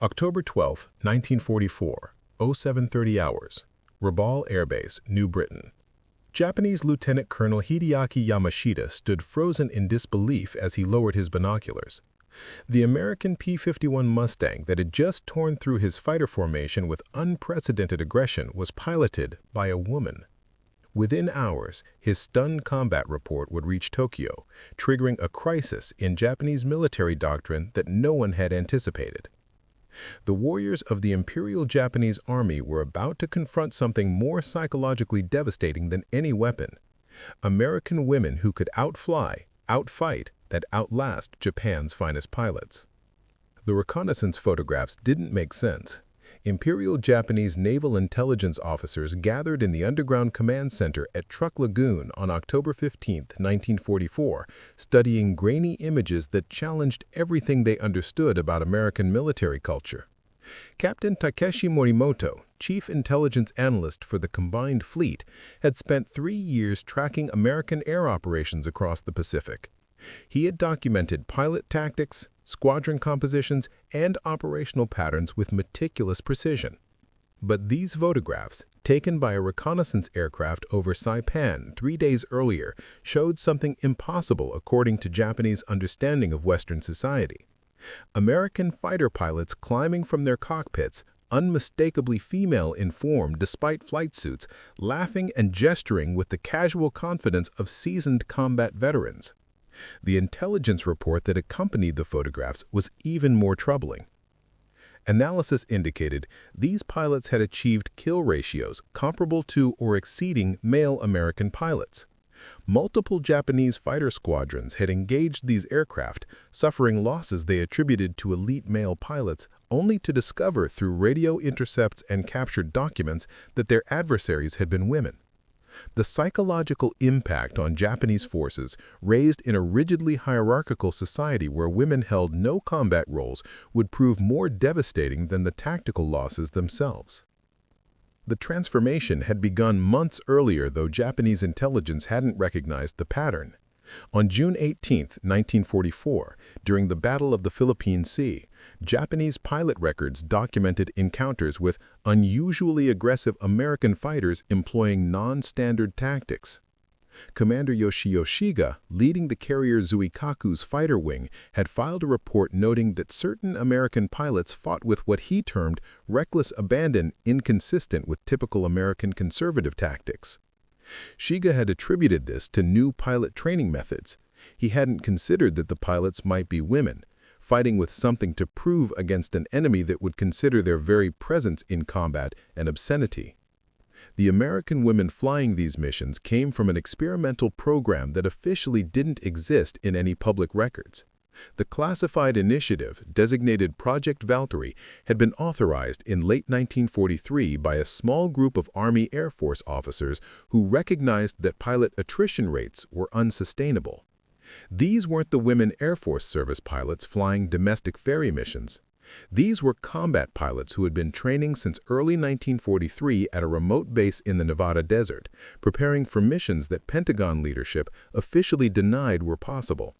October 12, 1944, 0730 hours, Rabaul Air Base, New Britain. Japanese Lieutenant Colonel Hideaki Yamashita stood frozen in disbelief as he lowered his binoculars. The American P-51 Mustang that had just torn through his fighter formation with unprecedented aggression was piloted by a woman. Within hours, his stunned combat report would reach Tokyo, triggering a crisis in Japanese military doctrine that no one had anticipated. The warriors of the Imperial Japanese Army were about to confront something more psychologically devastating than any weapon: American women who could outfly, outfight, and outlast Japan's finest pilots. The reconnaissance photographs didn't make sense. Imperial Japanese naval intelligence officers gathered in the underground command center at Truk Lagoon on October 15, 1944, studying grainy images that challenged everything they understood about American military culture. Captain Takeshi Morimoto, chief intelligence analyst for the combined fleet, had spent 3 years tracking American air operations across the Pacific. He had documented pilot tactics, squadron compositions, and operational patterns with meticulous precision. But these photographs, taken by a reconnaissance aircraft over Saipan 3 days earlier, showed something impossible according to Japanese understanding of Western society. American fighter pilots climbing from their cockpits, unmistakably female in form despite flight suits, laughing and gesturing with the casual confidence of seasoned combat veterans. The intelligence report that accompanied the photographs was even more troubling. Analysis indicated these pilots had achieved kill ratios comparable to or exceeding male American pilots. Multiple Japanese fighter squadrons had engaged these aircraft, suffering losses they attributed to elite male pilots, only to discover through radio intercepts and captured documents that their adversaries had been women. The psychological impact on Japanese forces, raised in a rigidly hierarchical society where women held no combat roles, would prove more devastating than the tactical losses themselves. The transformation had begun months earlier, though Japanese intelligence hadn't recognized the pattern. On June 18, 1944, during the Battle of the Philippine Sea, Japanese pilot records documented encounters with unusually aggressive American fighters employing non-standard tactics. Commander Yoshio Shiga, leading the carrier Zuikaku's fighter wing, had filed a report noting that certain American pilots fought with what he termed reckless abandon inconsistent with typical American conservative tactics. Shiga had attributed this to new pilot training methods. He hadn't considered that the pilots might be women, fighting with something to prove against an enemy that would consider their very presence in combat an obscenity. The American women flying these missions came from an experimental program that officially didn't exist in any public records. The classified initiative, designated Project Valkyrie, had been authorized in late 1943 by a small group of Army Air Force officers who recognized that pilot attrition rates were unsustainable. These weren't the women Air Force Service pilots flying domestic ferry missions. These were combat pilots who had been training since early 1943 at a remote base in the Nevada desert, preparing for missions that Pentagon leadership officially denied were possible.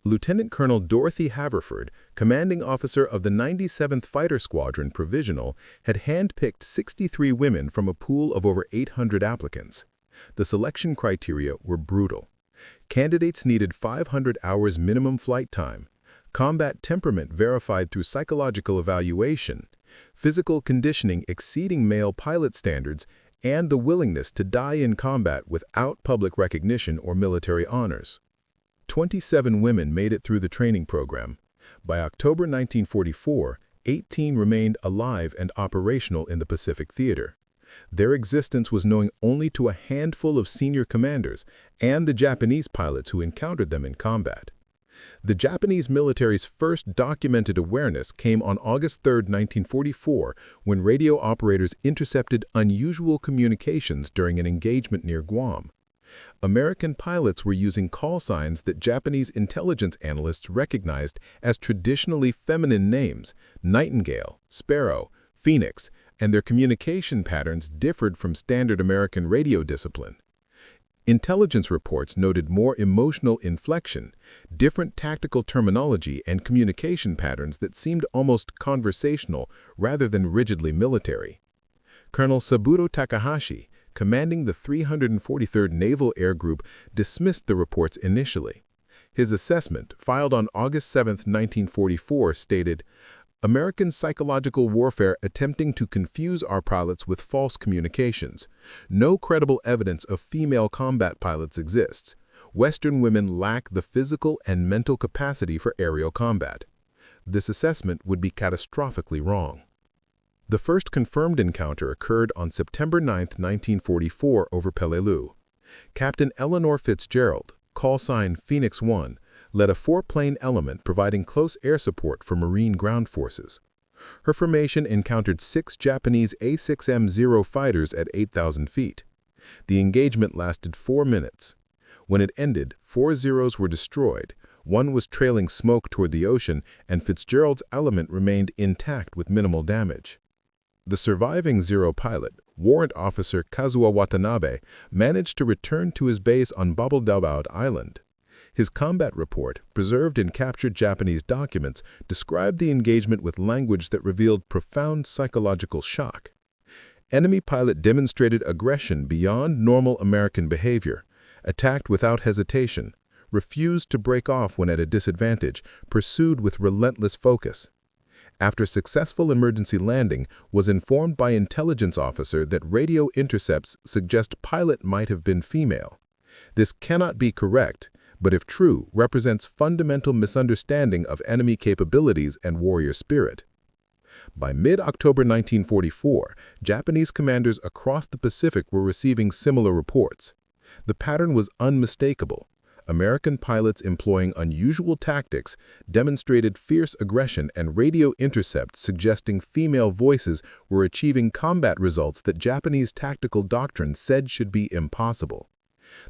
Lieutenant Colonel Dorothy Haverford, commanding officer of the 97th Fighter Squadron Provisional, had handpicked 63 women from a pool of over 800 applicants. The selection criteria were brutal. Candidates needed 500 hours minimum flight time, combat temperament verified through psychological evaluation, physical conditioning exceeding male pilot standards, and the willingness to die in combat without public recognition or military honors. 27 women made it through the training program. By October 1944, 18 remained alive and operational in the Pacific Theater. Their existence was known only to a handful of senior commanders and the Japanese pilots who encountered them in combat. The Japanese military's first documented awareness came on August 3, 1944, when radio operators intercepted unusual communications during an engagement near Guam. American pilots were using call signs that Japanese intelligence analysts recognized as traditionally feminine names: Nightingale, Sparrow, Phoenix, and their communication patterns differed from standard American radio discipline. Intelligence reports noted more emotional inflection, different tactical terminology, and communication patterns that seemed almost conversational rather than rigidly military. Colonel Saburo Takahashi, commanding the 343rd Naval Air Group, dismissed the reports initially. His assessment, filed on August 7, 1944, stated, "American psychological warfare attempting to confuse our pilots with false communications. No credible evidence of female combat pilots exists. Western women lack the physical and mental capacity for aerial combat." This assessment would be catastrophically wrong. The first confirmed encounter occurred on September 9, 1944, over Peleliu. Captain Eleanor Fitzgerald, call sign Phoenix 1, led a four-plane element providing close air support for Marine ground forces. Her formation encountered 6 Japanese A-6M0 fighters at 8,000 feet. The engagement lasted 4 minutes. When it ended, 4 Zeros were destroyed, 1 was trailing smoke toward the ocean, and Fitzgerald's element remained intact with minimal damage. The surviving Zero pilot, Warrant Officer Kazuo Watanabe, managed to return to his base on Babeldaoud Island. His combat report, preserved in captured Japanese documents, described the engagement with language that revealed profound psychological shock. Enemy pilot demonstrated aggression beyond normal American behavior, attacked without hesitation, refused to break off when at a disadvantage, pursued with relentless focus. After successful emergency landing, was informed by intelligence officer that radio intercepts suggest pilot might have been female. This cannot be correct, but if true, represents fundamental misunderstanding of enemy capabilities and warrior spirit. By mid-October 1944, Japanese commanders across the Pacific were receiving similar reports. The pattern was unmistakable. American pilots employing unusual tactics demonstrated fierce aggression, and radio intercepts suggesting female voices were achieving combat results that Japanese tactical doctrine said should be impossible.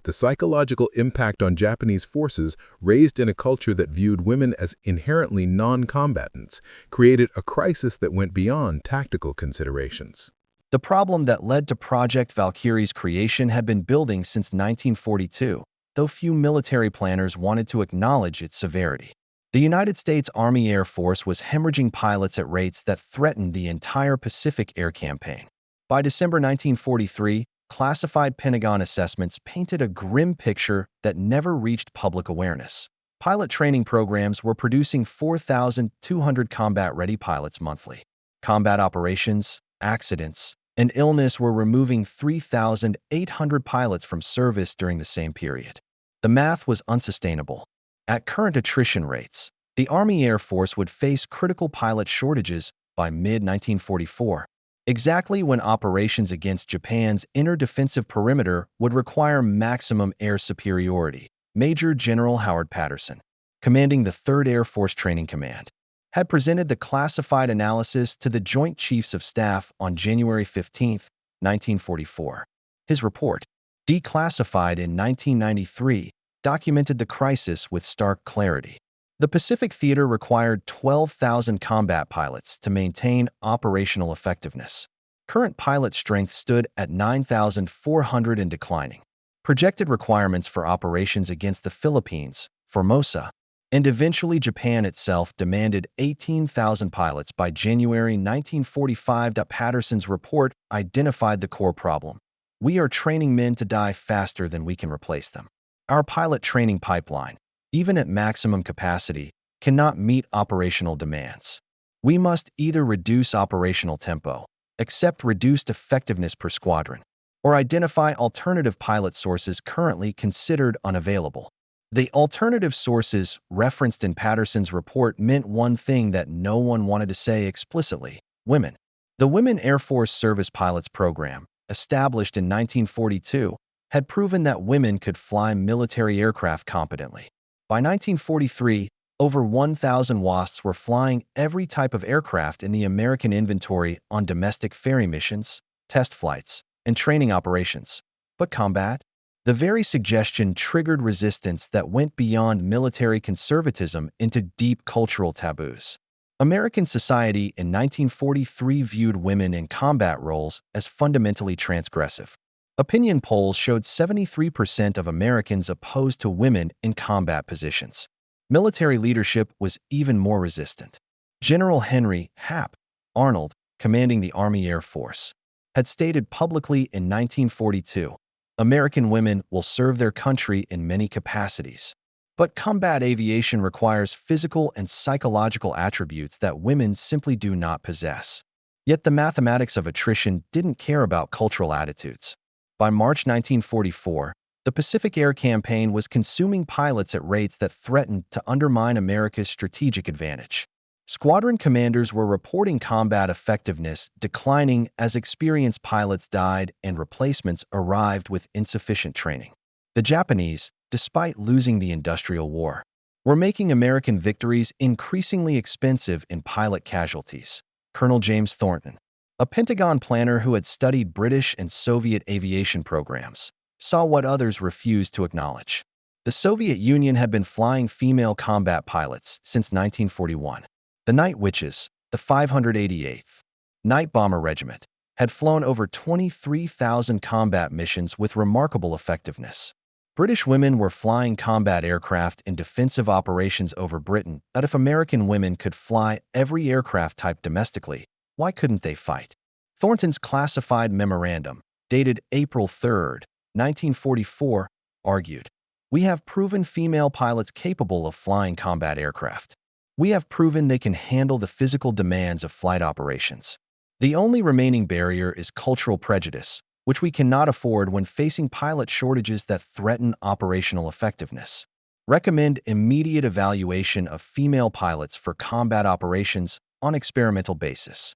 The psychological impact on Japanese forces, raised in a culture that viewed women as inherently non-combatants, created a crisis that went beyond tactical considerations. The problem that led to Project Valkyrie's creation had been building since 1942, though few military planners wanted to acknowledge its severity. The United States Army Air Force was hemorrhaging pilots at rates that threatened the entire Pacific Air Campaign. By December 1943, classified Pentagon assessments painted a grim picture that never reached public awareness. Pilot training programs were producing 4,200 combat-ready pilots monthly. Combat operations, accidents, and illness were removing 3,800 pilots from service during the same period. The math was unsustainable. At current attrition rates, the Army Air Force would face critical pilot shortages by mid-1944. Exactly when operations against Japan's inner defensive perimeter would require maximum air superiority. Major General Howard Patterson, commanding the 3rd Air Force Training Command, had presented the classified analysis to the Joint Chiefs of Staff on January 15, 1944. His report, declassified in 1993, documented the crisis with stark clarity. The Pacific Theater required 12,000 combat pilots to maintain operational effectiveness. Current pilot strength stood at 9,400 and declining. Projected requirements for operations against the Philippines, Formosa, and eventually Japan itself demanded 18,000 pilots by January 1945. Patterson's report identified the core problem. We are training men to die faster than we can replace them. Our pilot training pipeline, even at maximum capacity, cannot meet operational demands. We must either reduce operational tempo, accept reduced effectiveness per squadron, or identify alternative pilot sources currently considered unavailable. The alternative sources referenced in Patterson's report meant one thing that no one wanted to say explicitly: women. The Women Air Force Service Pilots Program, established in 1942, had proven that women could fly military aircraft competently. By 1943, over 1,000 WASPs were flying every type of aircraft in the American inventory on domestic ferry missions, test flights, and training operations. But combat? The very suggestion triggered resistance that went beyond military conservatism into deep cultural taboos. American society in 1943 viewed women in combat roles as fundamentally transgressive. Opinion polls showed 73% of Americans opposed to women in combat positions. Military leadership was even more resistant. General Henry Hap Arnold, commanding the Army Air Force, had stated publicly in 1942, "American women will serve their country in many capacities. But combat aviation requires physical and psychological attributes that women simply do not possess." Yet the mathematics of attrition didn't care about cultural attitudes. By March 1944, the Pacific Air Campaign was consuming pilots at rates that threatened to undermine America's strategic advantage. Squadron commanders were reporting combat effectiveness declining as experienced pilots died and replacements arrived with insufficient training. The Japanese, despite losing the Industrial War, were making American victories increasingly expensive in pilot casualties. Colonel James Thornton, a Pentagon planner who had studied British and Soviet aviation programs, saw what others refused to acknowledge. The Soviet Union had been flying female combat pilots since 1941. The Night Witches, the 588th Night Bomber Regiment, had flown over 23,000 combat missions with remarkable effectiveness. British women were flying combat aircraft in defensive operations over Britain that if American women could fly every aircraft type domestically, why couldn't they fight? Thornton's classified memorandum, dated April 3, 1944, argued, "We have proven female pilots capable of flying combat aircraft. We have proven they can handle the physical demands of flight operations. The only remaining barrier is cultural prejudice, which we cannot afford when facing pilot shortages that threaten operational effectiveness. Recommend immediate evaluation of female pilots for combat operations on experimental basis."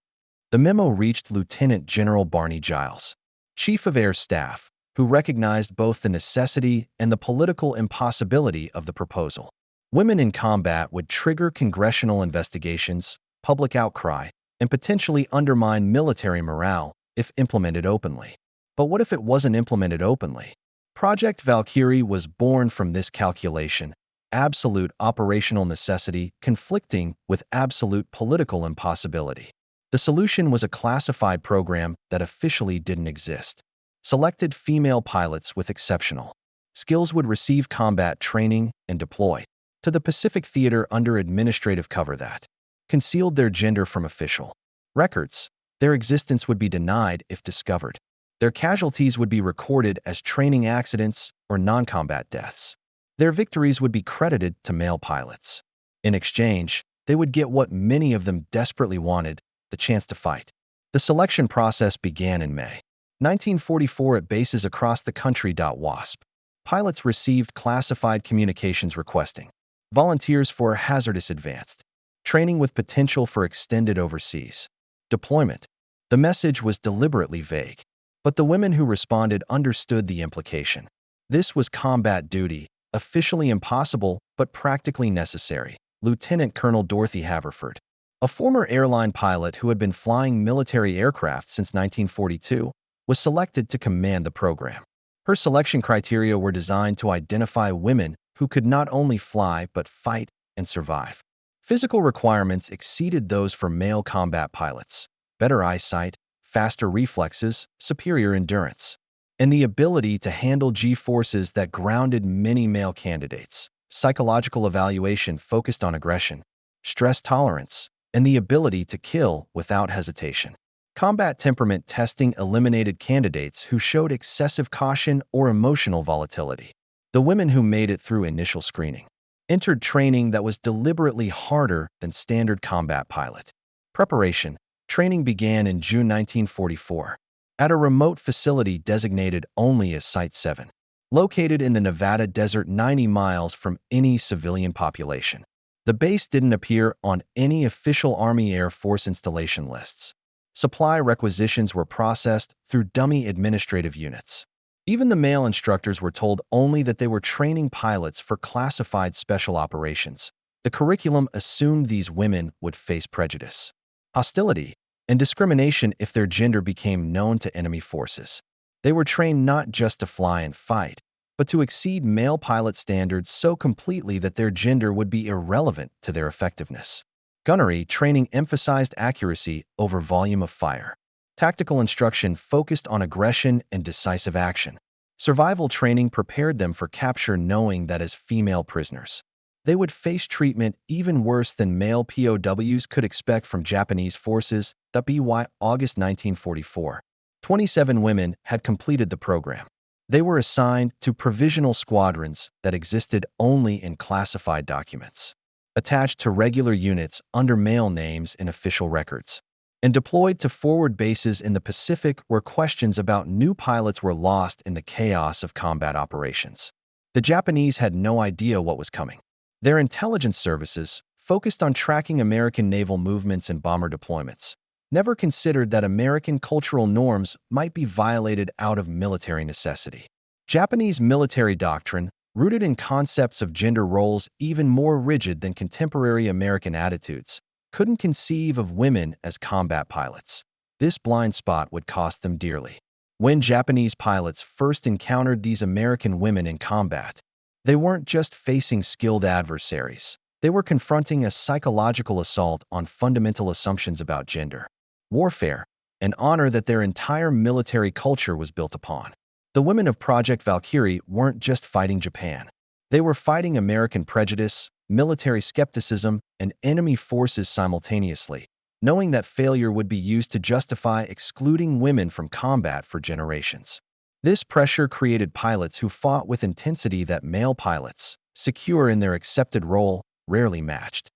The memo reached Lieutenant General Barney Giles, Chief of Air Staff, who recognized both the necessity and the political impossibility of the proposal. Women in combat would trigger congressional investigations, public outcry, and potentially undermine military morale if implemented openly. But what if it wasn't implemented openly? Project Valkyrie was born from this calculation, absolute operational necessity conflicting with absolute political impossibility. The solution was a classified program that officially didn't exist. Selected female pilots with exceptional skills would receive combat training and deploy to the Pacific Theater under administrative cover that concealed their gender from official records. Their existence would be denied if discovered. Their casualties would be recorded as training accidents or non-combat deaths. Their victories would be credited to male pilots. In exchange, they would get what many of them desperately wanted, the chance to fight. The selection process began in May 1944 at bases across the country. WASP pilots received classified communications requesting volunteers for hazardous advanced training with potential for extended overseas deployment. The message was deliberately vague, but the women who responded understood the implication. This was combat duty, officially impossible but practically necessary. Lieutenant Colonel Dorothy Haverford, a former airline pilot who had been flying military aircraft since 1942, was selected to command the program. Her selection criteria were designed to identify women who could not only fly but fight and survive. Physical requirements exceeded those for male combat pilots: better eyesight, faster reflexes, superior endurance, and the ability to handle G-forces that grounded many male candidates. Psychological evaluation focused on aggression, stress tolerance, and the ability to kill without hesitation. Combat temperament testing eliminated candidates who showed excessive caution or emotional volatility. The women who made it through initial screening entered training that was deliberately harder than standard combat pilot. Preparation training began in June 1944 at a remote facility designated only as Site 7, located in the Nevada desert 90 miles from any civilian population. The base didn't appear on any official Army Air Force installation lists. Supply requisitions were processed through dummy administrative units. Even the male instructors were told only that they were training pilots for classified special operations. The curriculum assumed these women would face prejudice, hostility, and discrimination if their gender became known to enemy forces. They were trained not just to fly and fight, but to exceed male pilot standards so completely that their gender would be irrelevant to their effectiveness. Gunnery training emphasized accuracy over volume of fire. Tactical instruction focused on aggression and decisive action. Survival training prepared them for capture, knowing that as female prisoners, they would face treatment even worse than male POWs could expect from Japanese forces. By August 1944, 27 women had completed the program. They were assigned to provisional squadrons that existed only in classified documents, attached to regular units under male names in official records, and deployed to forward bases in the Pacific where questions about new pilots were lost in the chaos of combat operations. The Japanese had no idea what was coming. Their intelligence services, focused on tracking American naval movements and bomber deployments, never considered that American cultural norms might be violated out of military necessity. Japanese military doctrine, rooted in concepts of gender roles even more rigid than contemporary American attitudes, couldn't conceive of women as combat pilots. This blind spot would cost them dearly. When Japanese pilots first encountered these American women in combat, they weren't just facing skilled adversaries. They were confronting a psychological assault on fundamental assumptions about gender, warfare, and honor that their entire military culture was built upon. The women of Project Valkyrie weren't just fighting Japan. They were fighting American prejudice, military skepticism, and enemy forces simultaneously, knowing that failure would be used to justify excluding women from combat for generations. This pressure created pilots who fought with intensity that male pilots, secure in their accepted role, rarely matched.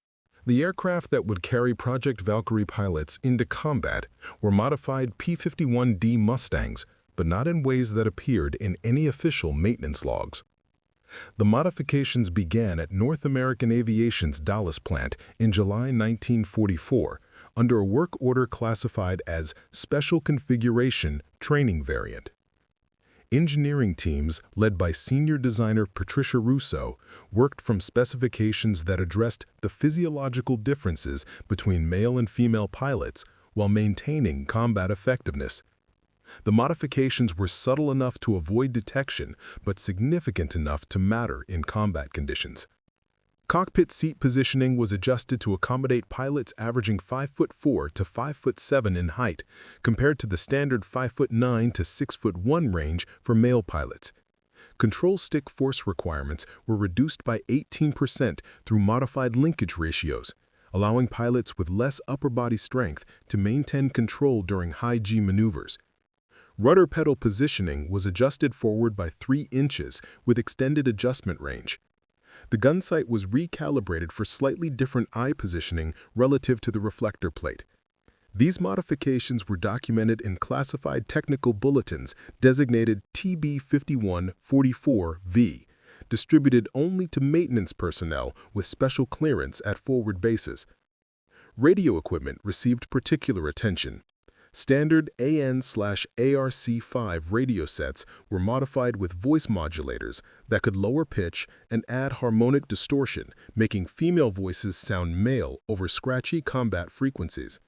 The aircraft that would carry Project Valkyrie pilots into combat were modified P-51D Mustangs, but not in ways that appeared in any official maintenance logs. The modifications began at North American Aviation's Dallas plant in July 1944 under a work order classified as Special Configuration Training Variant. Engineering teams, led by senior designer Patricia Russo, worked from specifications that addressed the physiological differences between male and female pilots while maintaining combat effectiveness. The modifications were subtle enough to avoid detection, but significant enough to matter in combat conditions. Cockpit seat positioning was adjusted to accommodate pilots averaging 5'4" to 5'7" in height, compared to the standard 5'9" to 6'1" range for male pilots. Control stick force requirements were reduced by 18% through modified linkage ratios, allowing pilots with less upper body strength to maintain control during high-G maneuvers. Rudder pedal positioning was adjusted forward by 3 inches with extended adjustment range. The gun sight was recalibrated for slightly different eye positioning relative to the reflector plate. These modifications were documented in classified technical bulletins designated TB5144V, distributed only to maintenance personnel with special clearance at forward bases. Radio equipment received particular attention. Standard AN/ARC5 radio sets were modified with voice modulators that could lower pitch and add harmonic distortion, making female voices sound male over scratchy combat frequencies.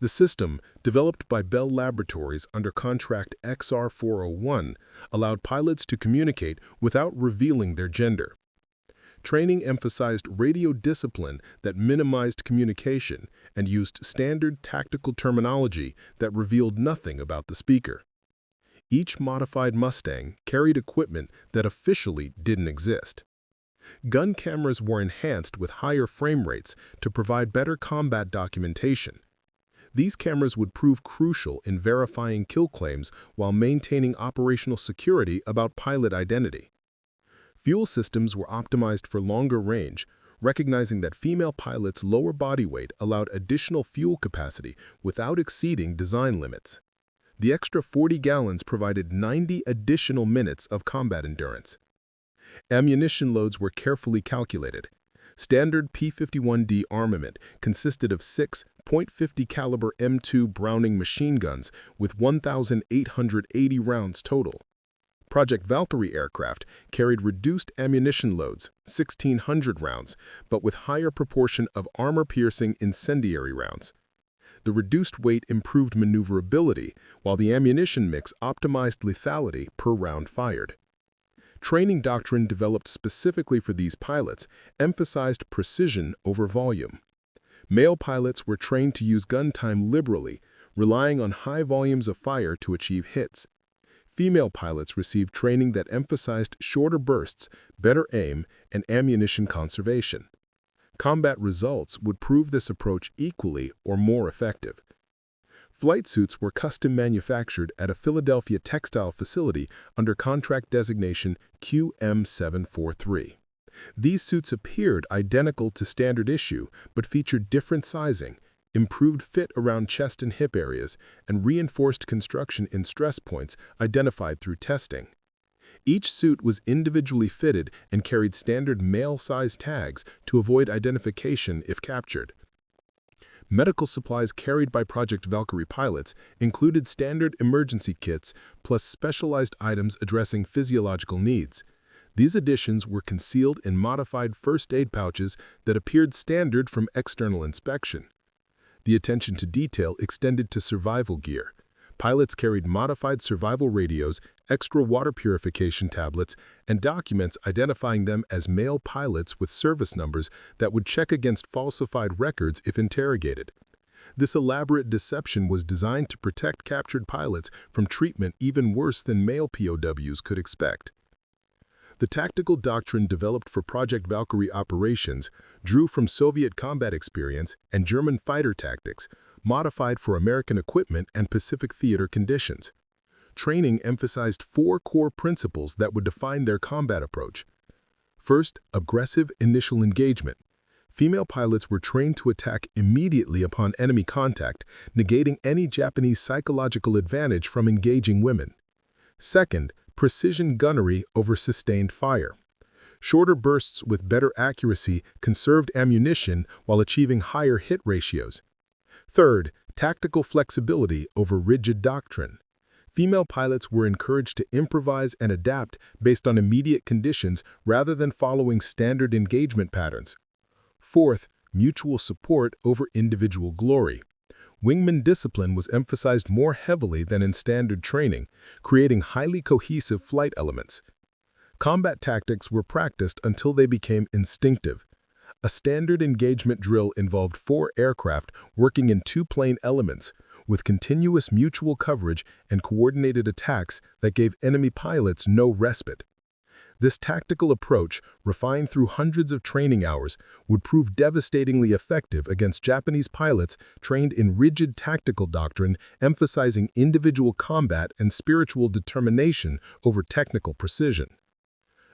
The system, developed by Bell Laboratories under contract XR401, allowed pilots to communicate without revealing their gender. Training emphasized radio discipline that minimized communication and used standard tactical terminology that revealed nothing about the speaker. Each modified Mustang carried equipment that officially didn't exist. Gun cameras were enhanced with higher frame rates to provide better combat documentation. These cameras would prove crucial in verifying kill claims while maintaining operational security about pilot identity. Fuel systems were optimized for longer range, recognizing that female pilots' lower body weight allowed additional fuel capacity without exceeding design limits. The extra 40 gallons provided 90 additional minutes of combat endurance. Ammunition loads were carefully calculated. Standard P-51D armament consisted of 6 .50 caliber M2 Browning machine guns with 1,880 rounds total. Project Valkyrie aircraft carried reduced ammunition loads, 1,600 rounds, but with higher proportion of armor-piercing incendiary rounds. The reduced weight improved maneuverability, while the ammunition mix optimized lethality per round fired. Training doctrine developed specifically for these pilots emphasized precision over volume. Male pilots were trained to use gun time liberally, relying on high volumes of fire to achieve hits. Female pilots received training that emphasized shorter bursts, better aim, and ammunition conservation. Combat results would prove this approach equally or more effective. Flight suits were custom manufactured at a Philadelphia textile facility under contract designation QM743. These suits appeared identical to standard issue, but featured different sizing, improved fit around chest and hip areas, and reinforced construction in stress points identified through testing. Each suit was individually fitted and carried standard male-size tags to avoid identification if captured. Medical supplies carried by Project Valkyrie pilots included standard emergency kits plus specialized items addressing physiological needs. These additions were concealed in modified first aid pouches that appeared standard from external inspection. The attention to detail extended to survival gear. Pilots carried modified survival radios, extra water purification tablets, and documents identifying them as male pilots with service numbers that would check against falsified records if interrogated. This elaborate deception was designed to protect captured pilots from treatment even worse than male POWs could expect. The tactical doctrine developed for Project Valkyrie operations drew from Soviet combat experience and German fighter tactics, modified for American equipment and Pacific theater conditions. Training emphasized 4 core principles that would define their combat approach. First, aggressive initial engagement. Female pilots were trained to attack immediately upon enemy contact, negating any Japanese psychological advantage from engaging women. Second, precision gunnery over sustained fire. Shorter bursts with better accuracy conserved ammunition while achieving higher hit ratios. Third, tactical flexibility over rigid doctrine. Female pilots were encouraged to improvise and adapt based on immediate conditions rather than following standard engagement patterns. Fourth, mutual support over individual glory. Wingman discipline was emphasized more heavily than in standard training, creating highly cohesive flight elements. Combat tactics were practiced until they became instinctive. A standard engagement drill involved 4 aircraft working in 2-plane elements, with continuous mutual coverage and coordinated attacks that gave enemy pilots no respite. This tactical approach, refined through hundreds of training hours, would prove devastatingly effective against Japanese pilots trained in rigid tactical doctrine emphasizing individual combat and spiritual determination over technical precision.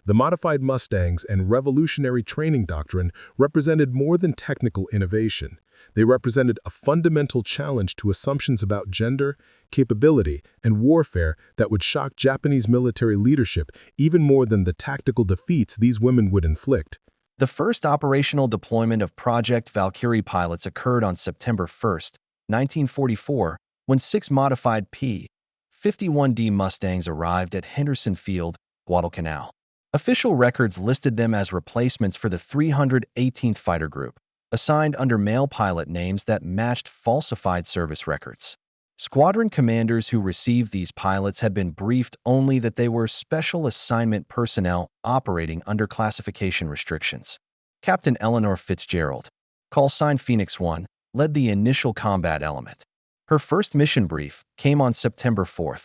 The modified Mustangs and revolutionary training doctrine represented more than technical innovation. They represented a fundamental challenge to assumptions about gender, capability, and warfare that would shock Japanese military leadership even more than the tactical defeats these women would inflict. The first operational deployment of Project Valkyrie pilots occurred on September 1, 1944, when 6 modified P-51D Mustangs arrived at Henderson Field, Guadalcanal. Official records listed them as replacements for the 318th Fighter Group, assigned under male pilot names that matched falsified service records. Squadron commanders who received these pilots had been briefed only that they were special assignment personnel operating under classification restrictions. Captain Eleanor Fitzgerald, call sign Phoenix 1, led the initial combat element. Her first mission brief came on September 4,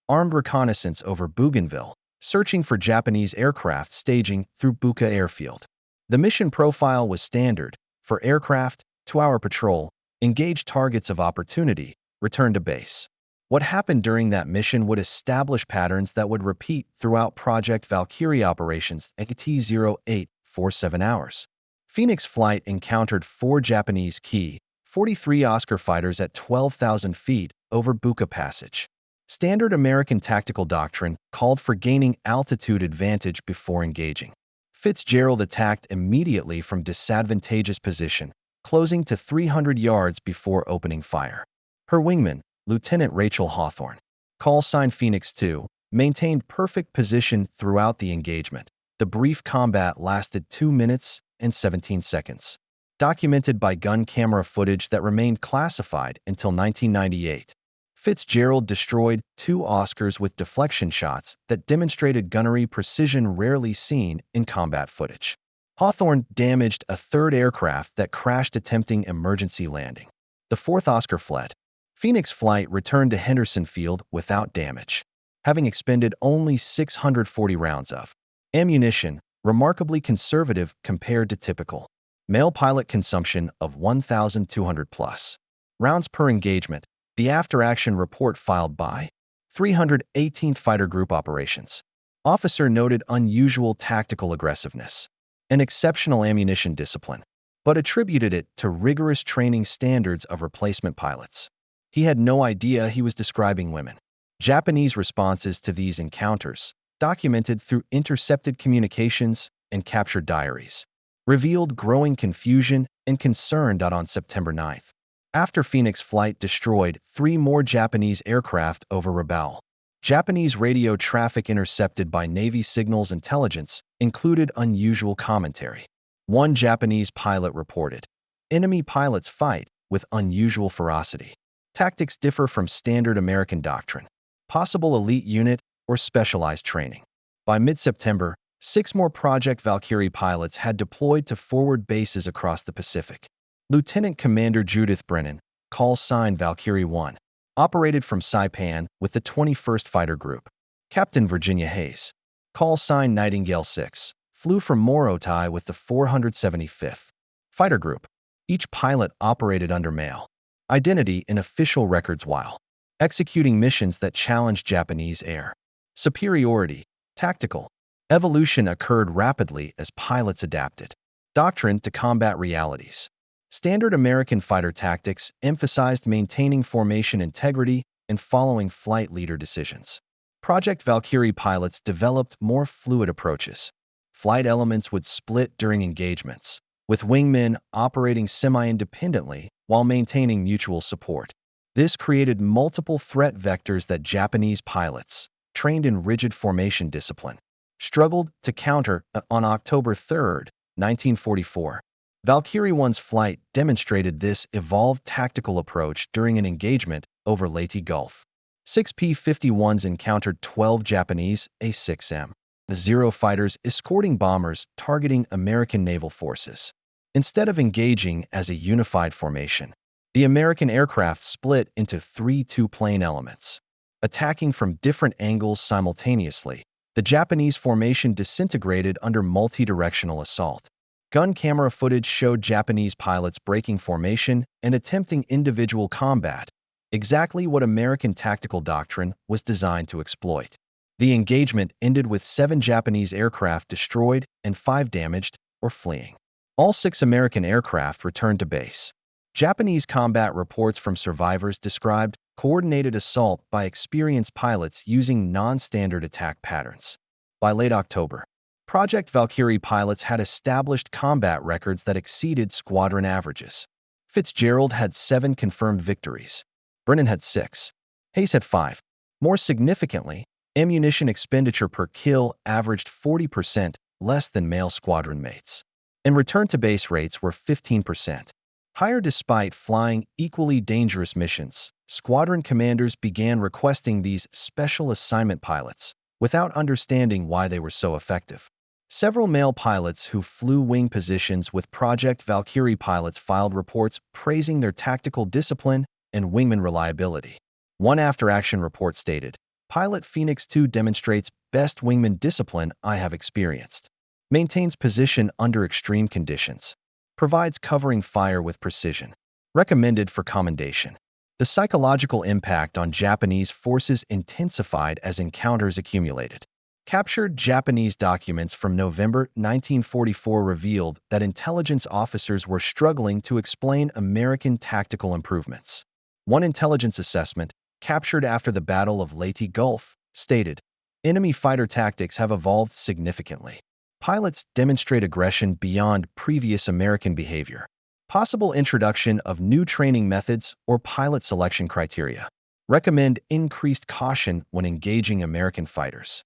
armed reconnaissance over Bougainville, searching for Japanese aircraft staging through Buka Airfield. The mission profile was standard for aircraft, 2-hour patrol, engage targets of opportunity, return to base. What happened during that mission would establish patterns that would repeat throughout Project Valkyrie operations at T-08 for 7 hours. Phoenix flight encountered 4 Japanese Ki-43 Oscar fighters at 12,000 feet over Buka Passage. Standard American tactical doctrine called for gaining altitude advantage before engaging. Fitzgerald attacked immediately from disadvantageous position, closing to 300 yards before opening fire. Her wingman, Lieutenant Rachel Hawthorne, call sign Phoenix 2, maintained perfect position throughout the engagement. The brief combat lasted 2 minutes and 17 seconds, documented by gun camera footage that remained classified until 1998. Fitzgerald destroyed 2 Oscars with deflection shots that demonstrated gunnery precision rarely seen in combat footage. Hawthorne damaged a 3rd aircraft that crashed attempting emergency landing. The 4th Oscar fled. Phoenix Flight returned to Henderson Field without damage, having expended only 640 rounds of ammunition, remarkably conservative compared to typical male pilot consumption of 1,200 plus rounds per engagement. The after-action report filed by 318th Fighter Group Operations officer noted unusual tactical aggressiveness and exceptional ammunition discipline, but attributed it to rigorous training standards of replacement pilots. He had no idea he was describing women. Japanese responses to these encounters, documented through intercepted communications and captured diaries, revealed growing confusion and concern. On September 9th, after Phoenix Flight destroyed 3 more Japanese aircraft over Rabaul, Japanese radio traffic intercepted by Navy signals intelligence included unusual commentary. One Japanese pilot reported, "Enemy pilots fight with unusual ferocity. Tactics differ from standard American doctrine. Possible elite unit or specialized training." By mid-September, 6 more Project Valkyrie pilots had deployed to forward bases across the Pacific. Lieutenant Commander Judith Brennan, call sign Valkyrie 1, operated from Saipan with the 21st Fighter Group. Captain Virginia Hayes, call sign Nightingale 6, flew from Morotai with the 475th Fighter Group. Each pilot operated under male identity in official records while executing missions that challenged Japanese air superiority. Tactical evolution occurred rapidly as pilots adapted doctrine to combat realities. Standard American fighter tactics emphasized maintaining formation integrity and following flight leader decisions. Project Valkyrie pilots developed more fluid approaches. Flight elements would split during engagements, with wingmen operating semi-independently while maintaining mutual support. This created multiple threat vectors that Japanese pilots, trained in rigid formation discipline, struggled to counter. On October 3, 1944, Valkyrie 1's flight demonstrated this evolved tactical approach during an engagement over Leyte Gulf. 6 P-51s encountered 12 Japanese A-6M-0 fighters escorting bombers targeting American naval forces. Instead of engaging as a unified formation, the American aircraft split into 3 two-plane elements, attacking from different angles simultaneously. The Japanese formation disintegrated under multi-directional assault. Gun camera footage showed Japanese pilots breaking formation and attempting individual combat, exactly what American tactical doctrine was designed to exploit. The engagement ended with 7 Japanese aircraft destroyed and 5 damaged or fleeing. All 6 American aircraft returned to base. Japanese combat reports from survivors described coordinated assault by experienced pilots using non-standard attack patterns. By late October, Project Valkyrie pilots had established combat records that exceeded squadron averages. Fitzgerald had 7 confirmed victories. Brennan had 6. Hayes had 5. More significantly, ammunition expenditure per kill averaged 40% less than male squadron mates, and return-to-base rates were 15% higher. Despite flying equally dangerous missions, squadron commanders began requesting these special assignment pilots without understanding why they were so effective. Several male pilots who flew wing positions with Project Valkyrie pilots filed reports praising their tactical discipline and wingman reliability. One after-action report stated, "Pilot Phoenix 2 demonstrates best wingman discipline I have experienced. Maintains position under extreme conditions. Provides covering fire with precision. Recommended for commendation." The psychological impact on Japanese forces intensified as encounters accumulated. Captured Japanese documents from November 1944 revealed that intelligence officers were struggling to explain American tactical improvements. One intelligence assessment, captured after the Battle of Leyte Gulf, stated, "Enemy fighter tactics have evolved significantly. Pilots demonstrate aggression beyond previous American behavior. Possible introduction of new training methods or pilot selection criteria. Recommend increased caution when engaging American fighters."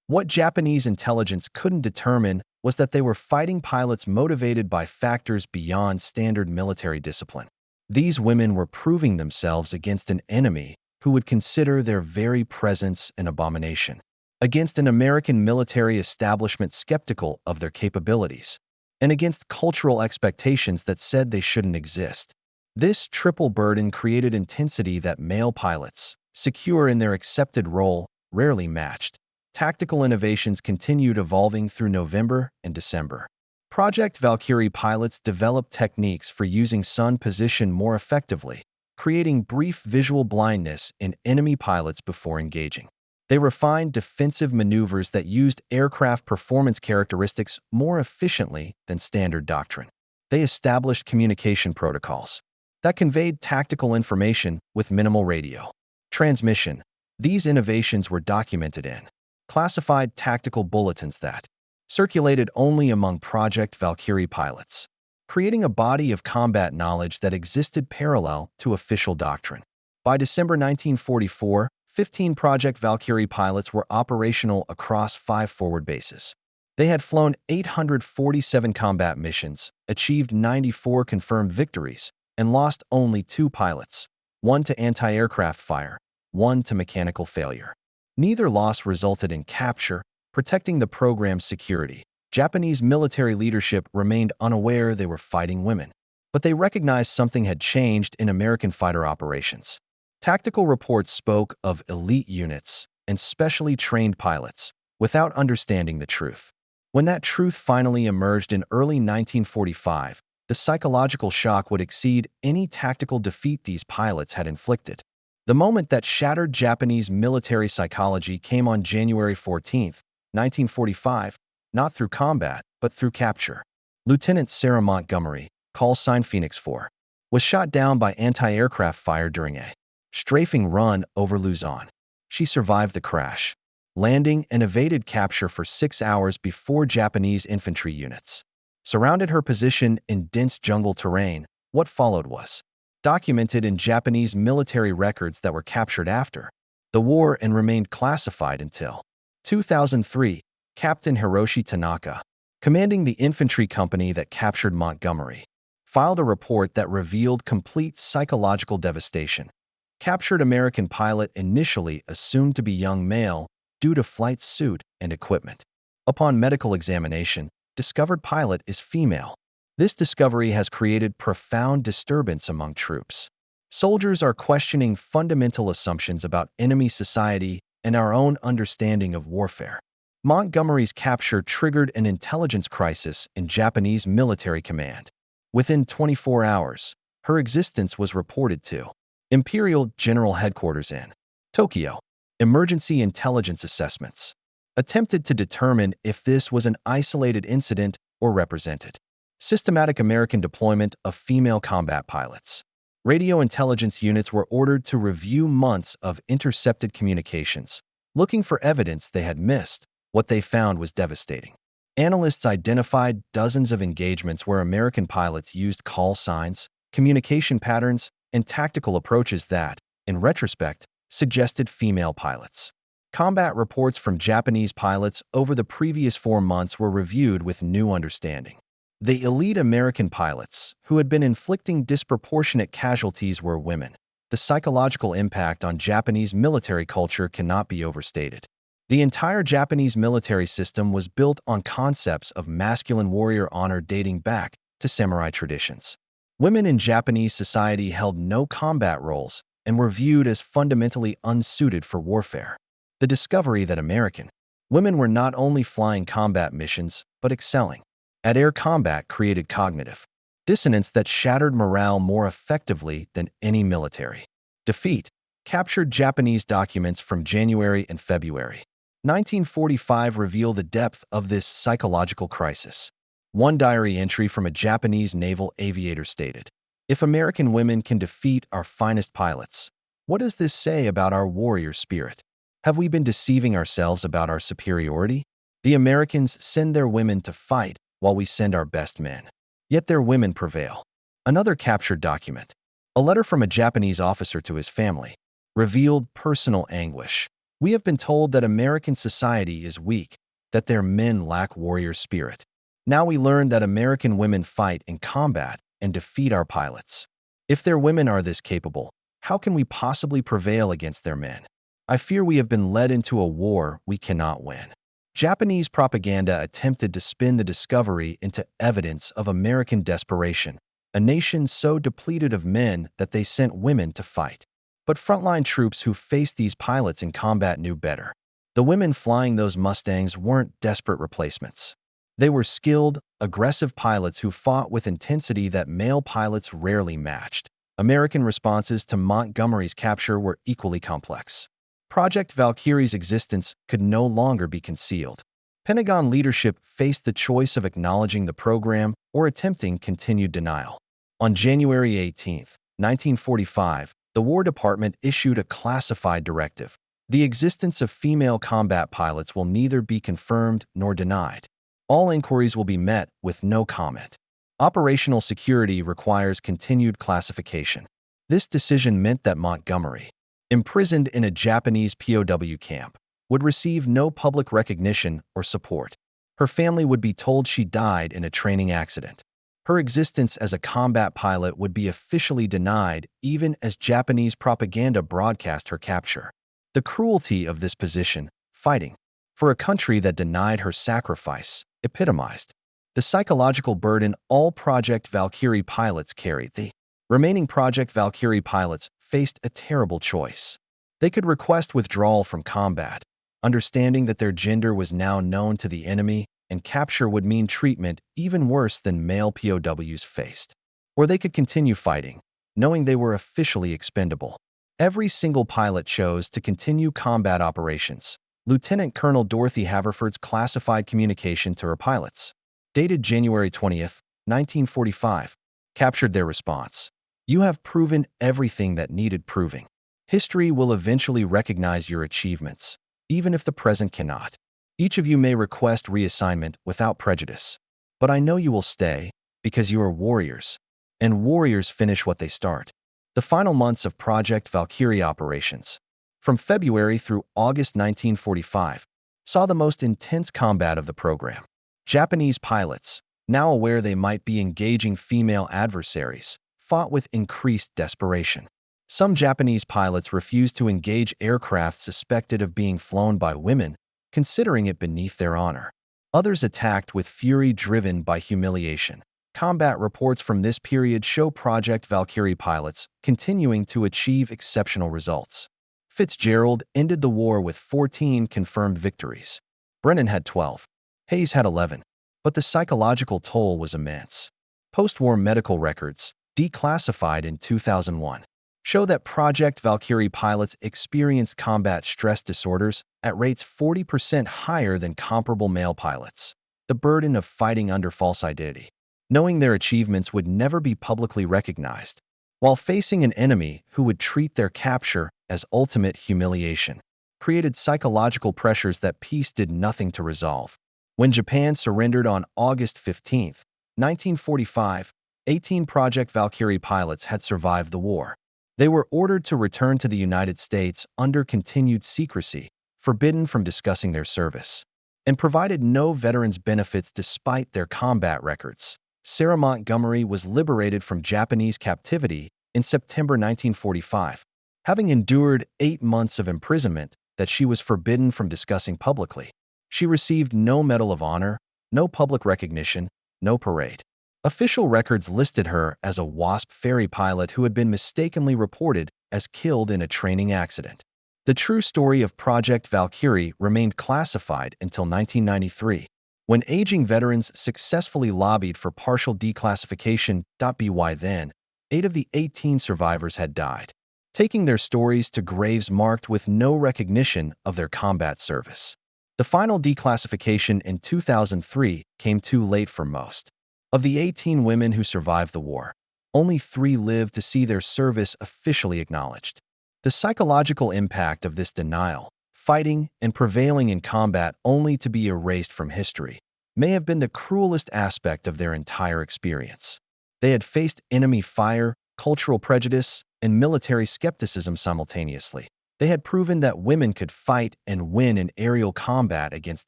What Japanese intelligence couldn't determine was that they were fighting pilots motivated by factors beyond standard military discipline. These women were proving themselves against an enemy who would consider their very presence an abomination, against an American military establishment skeptical of their capabilities, and against cultural expectations that said they shouldn't exist. This triple burden created intensity that male pilots, secure in their accepted role, rarely matched. Tactical innovations continued evolving through November and December. Project Valkyrie pilots developed techniques for using sun position more effectively, creating brief visual blindness in enemy pilots before engaging. They refined defensive maneuvers that used aircraft performance characteristics more efficiently than standard doctrine. They established communication protocols that conveyed tactical information with minimal radio transmission. These innovations were documented in classified tactical bulletins that circulated only among Project Valkyrie pilots, creating a body of combat knowledge that existed parallel to official doctrine. By December 1944, 15 Project Valkyrie pilots were operational across 5 forward bases. They had flown 847 combat missions, achieved 94 confirmed victories, and lost only 2 pilots, one to anti-aircraft fire, one to mechanical failure. Neither loss resulted in capture, protecting the program's security. Japanese military leadership remained unaware they were fighting women, but they recognized something had changed in American fighter operations. Tactical reports spoke of elite units and specially trained pilots without understanding the truth. When that truth finally emerged in early 1945, the psychological shock would exceed any tactical defeat these pilots had inflicted. The moment that shattered Japanese military psychology came on January 14, 1945, not through combat, but through capture. Lieutenant Sarah Montgomery, call sign Phoenix 4, was shot down by anti-aircraft fire during a strafing run over Luzon. She survived the crash, landing and evaded capture for 6 hours before Japanese infantry units surrounded her position in dense jungle terrain. What followed was documented in Japanese military records that were captured after the war and remained classified until 2003. Captain Hiroshi Tanaka, commanding the infantry company that captured Montgomery, filed a report that revealed complete psychological devastation. Captured American pilot initially assumed to be young male due to flight suit and equipment. Upon medical examination, discovered pilot is female. This discovery has created profound disturbance among troops. Soldiers are questioning fundamental assumptions about enemy society and our own understanding of warfare. Montgomery's capture triggered an intelligence crisis in Japanese military command. Within 24 hours, her existence was reported to Imperial General Headquarters in Tokyo. Emergency intelligence assessments attempted to determine if this was an isolated incident or represented systematic American deployment of female combat pilots. Radio intelligence units were ordered to review months of intercepted communications, looking for evidence they had missed. What they found was devastating. Analysts identified dozens of engagements where American pilots used call signs, communication patterns, and tactical approaches that, in retrospect, suggested female pilots. Combat reports from Japanese pilots over the previous 4 months were reviewed with new understanding. The elite American pilots, who had been inflicting disproportionate casualties, were women. The psychological impact on Japanese military culture cannot be overstated. The entire Japanese military system was built on concepts of masculine warrior honor dating back to samurai traditions. Women in Japanese society held no combat roles and were viewed as fundamentally unsuited for warfare. The discovery that American women were not only flying combat missions, but excelling at air combat created cognitive dissonance that shattered morale more effectively than any military defeat. Captured Japanese documents from January and February 1945 reveal the depth of this psychological crisis. One diary entry from a Japanese naval aviator stated, "If American women can defeat our finest pilots, what does this say about our warrior spirit? Have we been deceiving ourselves about our superiority? The Americans send their women to fight while we send our best men. Yet their women prevail." Another captured document, a letter from a Japanese officer to his family, revealed personal anguish. "We have been told that American society is weak, that their men lack warrior spirit. Now we learn that American women fight in combat and defeat our pilots. If their women are this capable, how can we possibly prevail against their men? I fear we have been led into a war we cannot win." Japanese propaganda attempted to spin the discovery into evidence of American desperation, a nation so depleted of men that they sent women to fight. But frontline troops who faced these pilots in combat knew better. The women flying those Mustangs weren't desperate replacements. They were skilled, aggressive pilots who fought with intensity that male pilots rarely matched. American responses to Montgomery's capture were equally complex. Project Valkyrie's existence could no longer be concealed. Pentagon leadership faced the choice of acknowledging the program or attempting continued denial. On January 18, 1945, the War Department issued a classified directive. The existence of female combat pilots will neither be confirmed nor denied. All inquiries will be met with no comment. Operational security requires continued classification. This decision meant that Montgomery, imprisoned in a Japanese POW camp, would receive no public recognition or support. Her family would be told she died in a training accident. Her existence as a combat pilot would be officially denied even as Japanese propaganda broadcast her capture. The cruelty of this position, fighting for a country that denied her sacrifice, epitomized the psychological burden all Project Valkyrie pilots carried. The remaining Project Valkyrie pilots faced a terrible choice. They could request withdrawal from combat, understanding that their gender was now known to the enemy and capture would mean treatment even worse than male POWs faced. Or they could continue fighting, knowing they were officially expendable. Every single pilot chose to continue combat operations. Lieutenant Colonel Dorothy Haverford's classified communication to her pilots, dated January 20th, 1945, captured their response. You have proven everything that needed proving. History will eventually recognize your achievements, even if the present cannot. Each of you may request reassignment without prejudice, but I know you will stay because you are warriors, and warriors finish what they start. The final months of Project Valkyrie operations, from February through August 1945, saw the most intense combat of the program. Japanese pilots, now aware they might be engaging female adversaries, fought with increased desperation. Some Japanese pilots refused to engage aircraft suspected of being flown by women, considering it beneath their honor. Others attacked with fury driven by humiliation. Combat reports from this period show Project Valkyrie pilots continuing to achieve exceptional results. Fitzgerald ended the war with 14 confirmed victories. Brennan had 12. Hayes had 11. But the psychological toll was immense. Post-war medical records, declassified in 2001, show that Project Valkyrie pilots experienced combat stress disorders at rates 40% higher than comparable male pilots. The burden of fighting under false identity, knowing their achievements would never be publicly recognized, while facing an enemy who would treat their capture as ultimate humiliation, created psychological pressures that peace did nothing to resolve. When Japan surrendered on August 15, 1945, 18 Project Valkyrie pilots had survived the war. They were ordered to return to the United States under continued secrecy, forbidden from discussing their service, and provided no veterans' benefits despite their combat records. Sarah Montgomery was liberated from Japanese captivity in September 1945, having endured 8 months of imprisonment that she was forbidden from discussing publicly. She received no Medal of Honor, no public recognition, no parade. Official records listed her as a Wasp ferry pilot who had been mistakenly reported as killed in a training accident. The true story of Project Valkyrie remained classified until 1993, when aging veterans successfully lobbied for partial declassification. By then, 8 of the 18 survivors had died, taking their stories to graves marked with no recognition of their combat service. The final declassification in 2003 came too late for most. Of the 18 women who survived the war, only 3 lived to see their service officially acknowledged. The psychological impact of this denial, fighting and prevailing in combat only to be erased from history, may have been the cruelest aspect of their entire experience. They had faced enemy fire, cultural prejudice, and military skepticism simultaneously. They had proven that women could fight and win in aerial combat against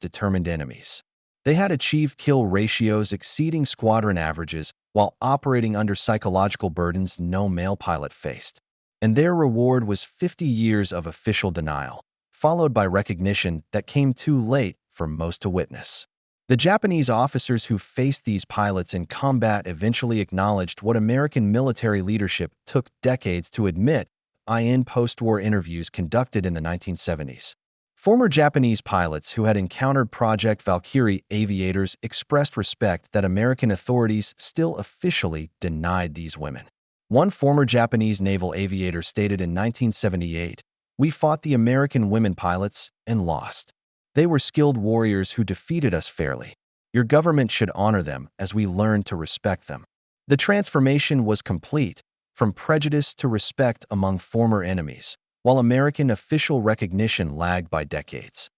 determined enemies. They had achieved kill ratios exceeding squadron averages while operating under psychological burdens no male pilot faced. And their reward was 50 years of official denial, followed by recognition that came too late for most to witness. The Japanese officers who faced these pilots in combat eventually acknowledged what American military leadership took decades to admit in post-war interviews conducted in the 1970s. Former Japanese pilots who had encountered Project Valkyrie aviators expressed respect that American authorities still officially denied these women. One former Japanese naval aviator stated in 1978, "We fought the American women pilots and lost. They were skilled warriors who defeated us fairly. Your government should honor them as we learned to respect them." The transformation was complete, from prejudice to respect among former enemies, while American official recognition lagged by decades.